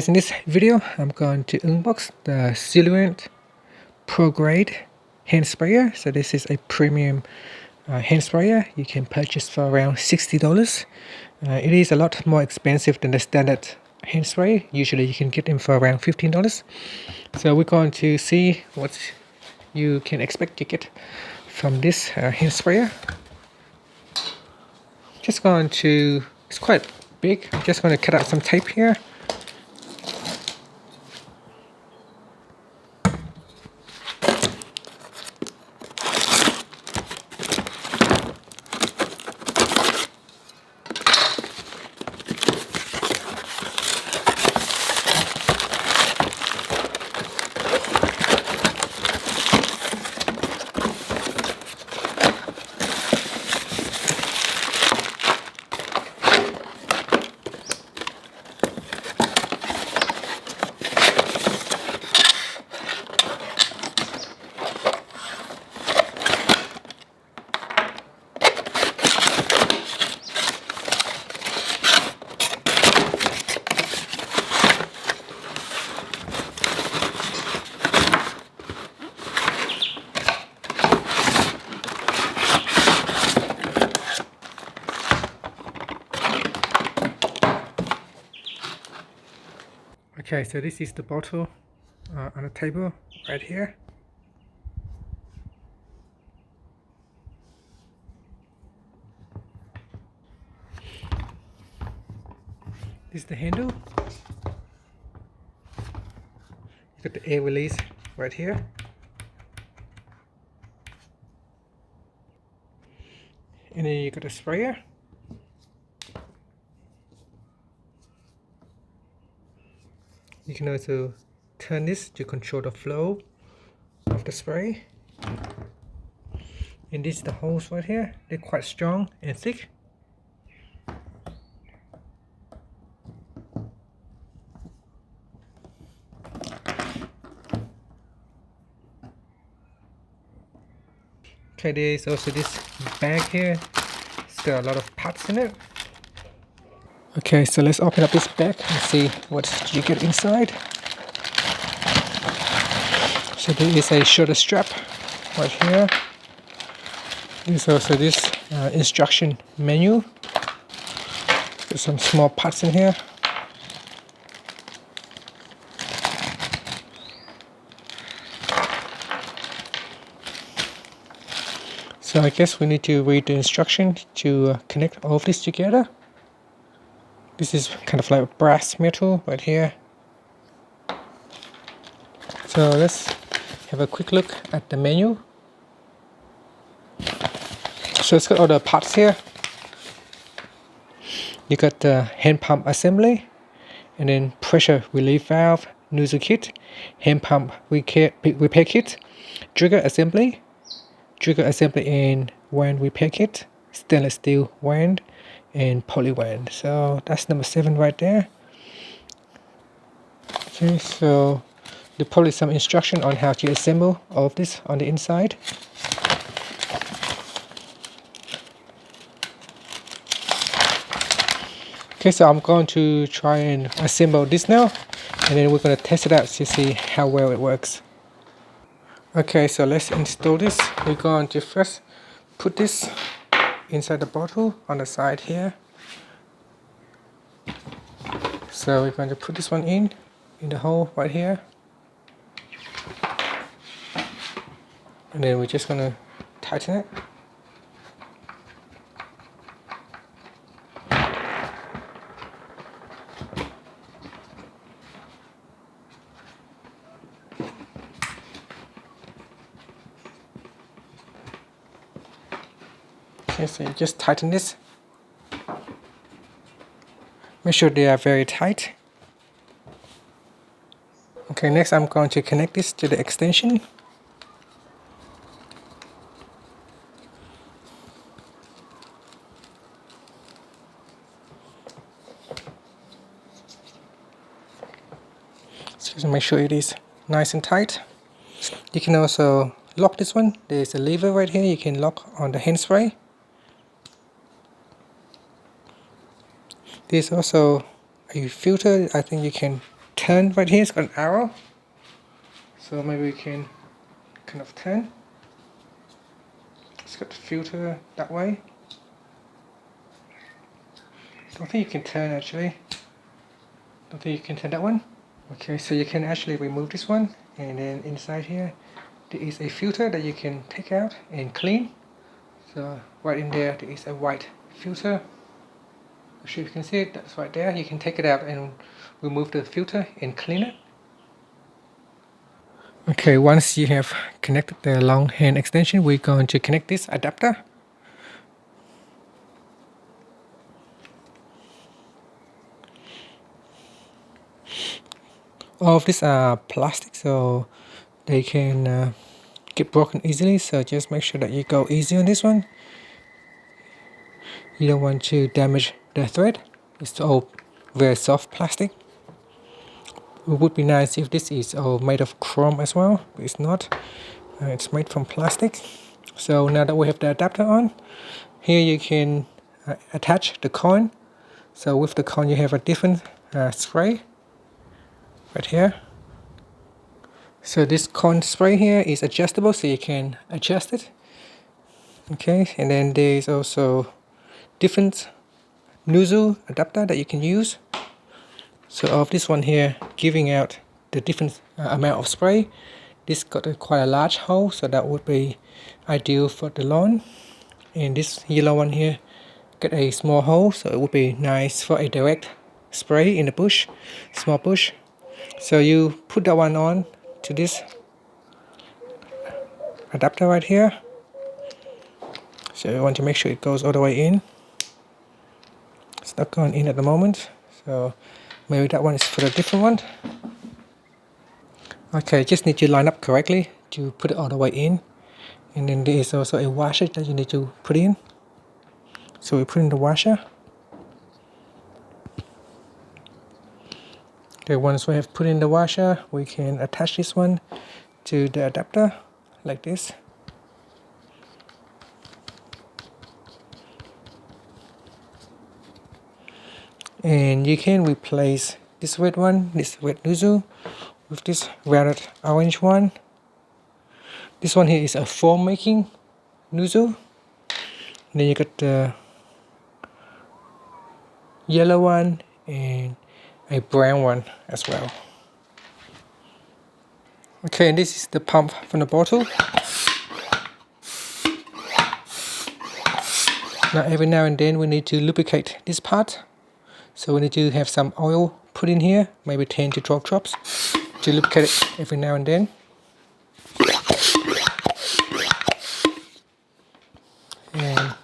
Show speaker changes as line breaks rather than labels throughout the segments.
In this video, I'm going to unbox the Silvan ProGrade Hand Sprayer. So this is a premium hand sprayer you can purchase for around $60. It is a lot more expensive than the standard hand sprayer. Usually you can get them for around $15. So we're going to see what you can expect to get from this hand sprayer. It's quite big. I'm just going to cut out some tape here. Okay, so this is the bottle on the table right here. This is the handle. You got the air release right here. And then you got the sprayer. You can also turn this to control the flow of the spray. And this is the holes right here. They're quite strong and thick. Okay, there's also this bag here. It's got a lot of parts in it. Okay, so let's open up this bag and see what you get inside. So there is a shoulder strap right here. There's also this instruction menu. There's some small parts in here. So I guess we need to read the instruction to connect all of this together. This is kind of like brass metal right here. So let's have a quick look at the menu. So it's got all the parts here. You got the hand pump assembly, and then pressure relief valve, nozzle kit, hand pump repair kit, trigger assembly and wand repair kit, stainless steel wand, and poly wand. So that's number 7 right there. Okay, so there's probably some instruction on how to assemble all of this on the inside. Okay, so I'm going to try and assemble this now, and then we're going to test it out to see how well it works. Okay, so let's install this. We're going to first put this inside the bottle on the side here. So we're going to put this one in the hole right here. And then we're just going to tighten it. Okay, so you just tighten this. Make sure they are very tight. Okay, next I'm going to connect this to the extension. So just make sure it is nice and tight. You can also lock this one. There's a lever right here you can lock on the hand spray. There's also a filter. I think you can turn right here. It's got an arrow, so maybe we can kind of turn. It's got the filter that way. Don't think you can turn actually. Don't think you can turn that one. Okay, so you can actually remove this one, and then inside here there is a filter that you can take out and clean. So right in there is a white filter. I'm sure you can see it, that's right there. You can take it out and remove the filter and clean it. Okay, once you have connected the long hand extension, we're going to connect this adapter. All of these are plastic, so they can get broken easily, so just make sure that you go easy on this one. You don't want to damage the thread. It's all very soft plastic. It would be nice if this is all made of chrome as well, but it's not. It's made from plastic. So now that we have the adapter on, here you can attach the coin. So with the coin you have a different spray right here. So this coin spray here is adjustable, so you can adjust it. Okay, and then there is also different nozzle adapter that you can use. So of this one here, giving out the different amount of spray. This got quite a large hole, so that would be ideal for the lawn. And this yellow one here got a small hole, so it would be nice for a direct spray in the bush, small bush. So you put that one on to this adapter right here. So you want to make sure it goes all the way in. It's not going in at the moment, so maybe that one is for a different one. Okay, just need to line up correctly to put it all the way in. And then there is also a washer that you need to put in. So we put in the washer. Okay, once we have put in the washer, we can attach this one to the adapter like this. And you can replace this red one, this red nozzle, with this rounded orange one. This one here is a foam making nozzle. And then you got the yellow one and a brown one as well. Okay, and this is the pump from the bottle. Now every now and then we need to lubricate this part. So we need to have some oil put in here, maybe 10 to 12 drops, to lubricate it every now and then. And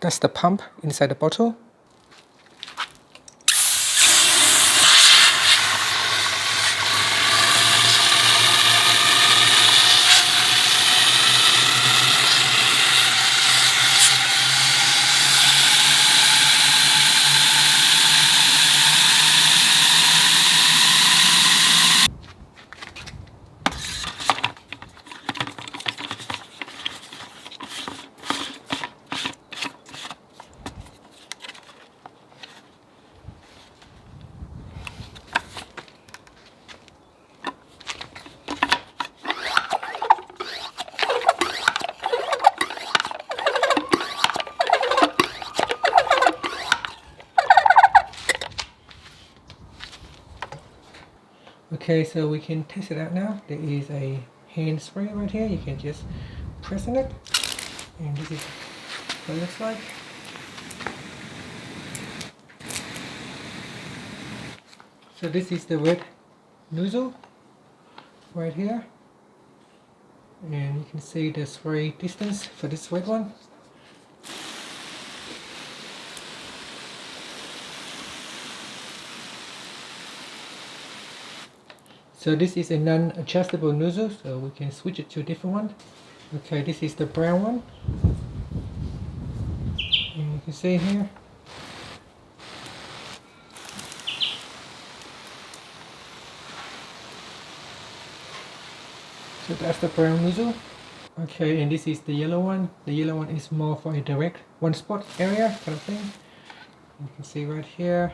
that's the pump inside the bottle. Okay, so we can test it out now. There is a hand sprayer right here. You can just press on it, and this is what it looks like. So this is the red nozzle right here, and you can see the spray distance for this red one. So this is a non-adjustable nozzle, so we can switch it to a different one. Okay, this is the brown one. And you can see here. So that's the brown nozzle. Okay, and this is the yellow one. The yellow one is more for a direct one spot area kind of thing. You can see right here.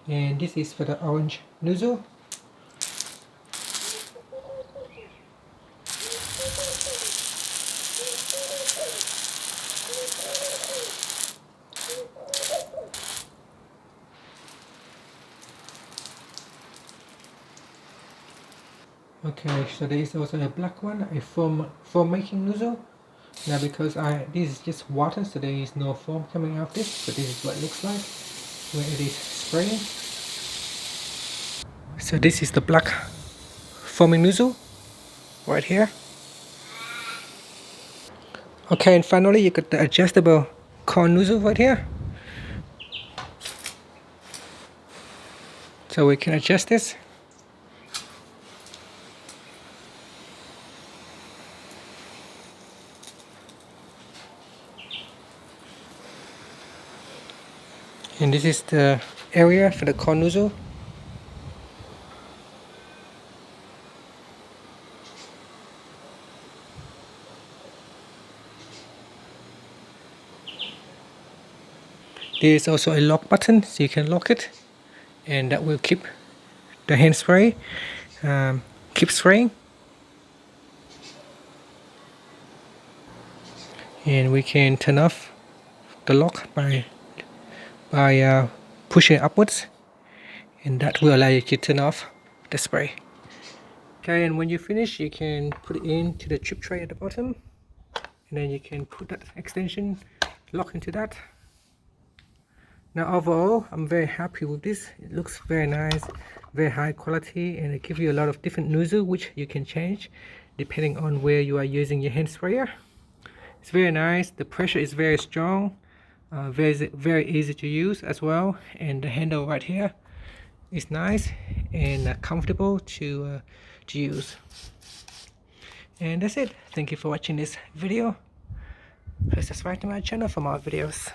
And this is for the orange nozzle. Okay, so there is also a black one, a foam making nozzle. Now because this is just water, so there is no foam coming out of this, so this is what it looks like when it is spraying. So this is the black foaming nozzle right here. Okay, and finally you got the adjustable cone nozzle right here. So we can adjust this. And this is the area for the cone nozzle. There is also a lock button, so you can lock it, and that will keep the hand spray keep spraying. And we can turn off the lock by pushing upwards, and that will allow you to turn off the spray. Okay, and when you finish, you can put it into the chip tray at the bottom, and then you can put that extension lock into that. Now overall, I'm very happy with this. It looks very nice, very high quality, and it gives you a lot of different nozzle which you can change depending on where you are using your hand sprayer. It's very nice. The pressure is very strong, very easy to use as well, and the handle right here is nice and comfortable to use. And that's it. Thank you for watching this video. Please subscribe to my channel for more videos.